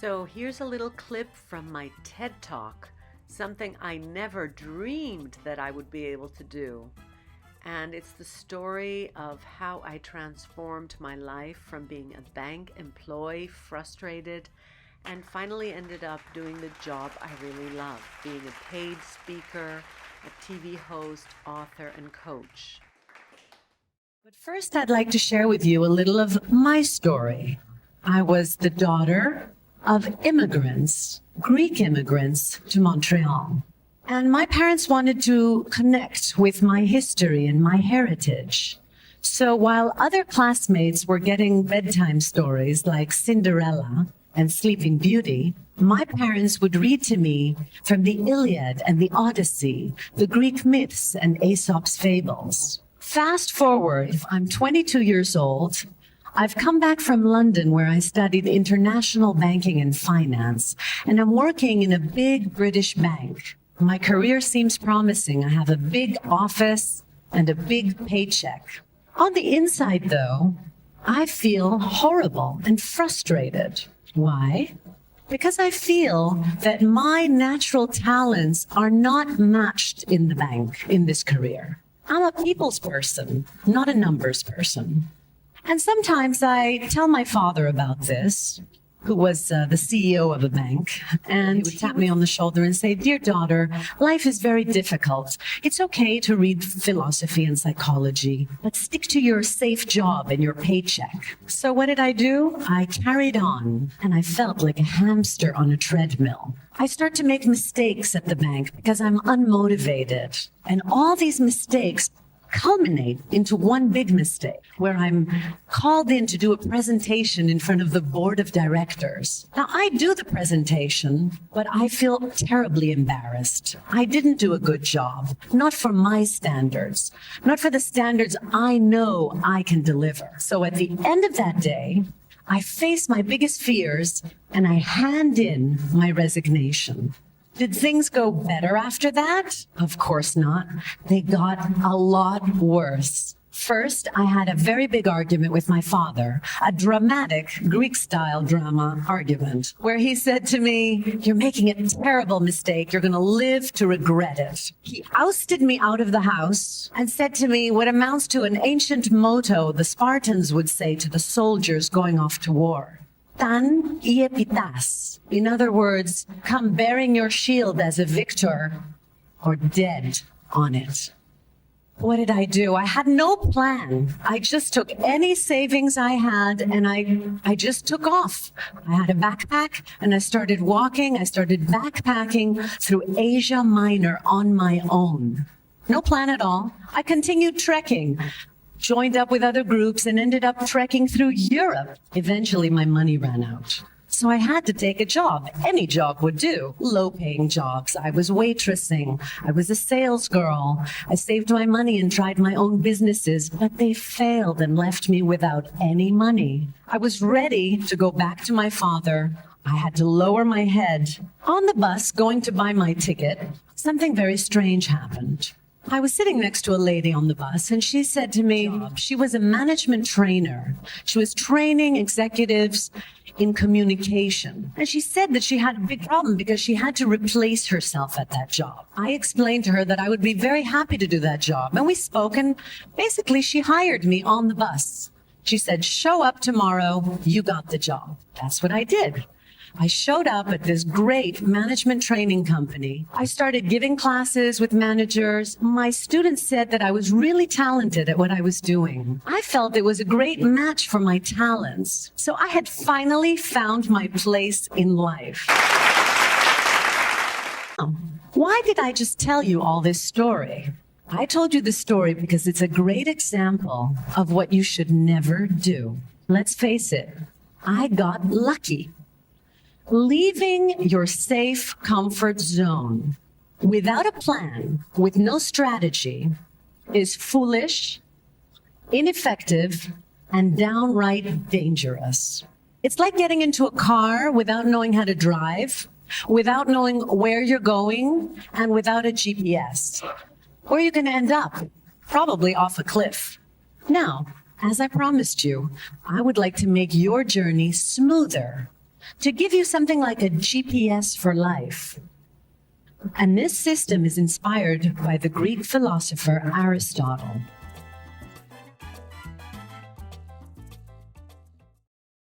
So here's a little clip from my TED Talk, something I never dreamed that I would be able to do. And it's the story of how I transformed my life from being a bank employee, frustrated, and finally ended up doing the job I really love, being a paid speaker, a TV host, author, and coach. But first, I'd like to share with you a little of my story. I was the daughter of immigrants, Greek immigrants, to Montreal. And my parents wanted to connect with my history and my heritage. So while other classmates were getting bedtime stories like Cinderella and Sleeping Beauty, my parents would read to me from the Iliad and the Odyssey, the Greek myths and Aesop's fables. Fast forward, I'm 22 years old. I've come back from London where I studied international banking and finance, and I'm working in a big British bank. My career seems promising. I have a big office and a big paycheck. On the inside, though, I feel horrible and frustrated. Why? Because I feel that my natural talents are not matched in the bank in this career. I'm a people's person, not a numbers person. And sometimes I tell my father about this, who was the CEO of a bank, and he would tap me on the shoulder and say, "Dear daughter, life is very difficult. It's okay to read philosophy and psychology, but stick to your safe job and your paycheck." So what did I do? I carried on, and I felt like a hamster on a treadmill. I start to make mistakes at the bank because I'm unmotivated, and all these mistakes culminate into one big mistake where I'm called in to do a presentation in front of the board of directors. Now, I do the presentation, but I feel terribly embarrassed. I didn't do a good job, not for my standards, not for the standards I know I can deliver. So at the end of that day, I face my biggest fears and I hand in my resignation. Did things go better after that? Of course not. They got a lot worse. First, I had a very big argument with my father, a dramatic Greek-style drama argument, where he said to me, "You're making a terrible mistake. You're going to live to regret it." He ousted me out of the house and said to me what amounts to an ancient motto the Spartans would say to the soldiers going off to war. Tan iepitas. In other words, come bearing your shield as a victor or dead on it. What did I do? I had no plan. I just took any savings I had and I just took off. I had a backpack and I started walking. I started backpacking through Asia Minor on my own. No plan at all. I continued trekking. Joined up with other groups and ended up trekking through Europe. Eventually, my money ran out. So I had to take a job. Any job would do. Low-paying jobs. I was waitressing. I was a sales girl. I saved my money and tried my own businesses, but they failed and left me without any money. I was ready to go back to my father. I had to lower my head. On the bus, going to buy my ticket, something very strange happened. I was sitting next to a lady on the bus, and she said to me, she was a management trainer. She was training executives in communication. And she said that she had a big problem because she had to replace herself at that job. I explained to her that I would be very happy to do that job. And we spoke, and basically she hired me on the bus. She said, "Show up tomorrow, you got the job." That's what I did. I showed up at this great management training company. I started giving classes with managers. My students said that I was really talented at what I was doing. I felt it was a great match for my talents. So I had finally found my place in life. Why did I just tell you all this story? I told you the story because it's a great example of what you should never do. Let's face it, I got lucky. Leaving your safe comfort zone without a plan, with no strategy, is foolish, ineffective, and downright dangerous. It's like getting into a car without knowing how to drive, without knowing where you're going, and without a GPS. Where are you going to end up? Probably off a cliff. Now, as I promised you, I would like to make your journey smoother. to give you something like a GPS for life. And this system is inspired by the Greek philosopher Aristotle.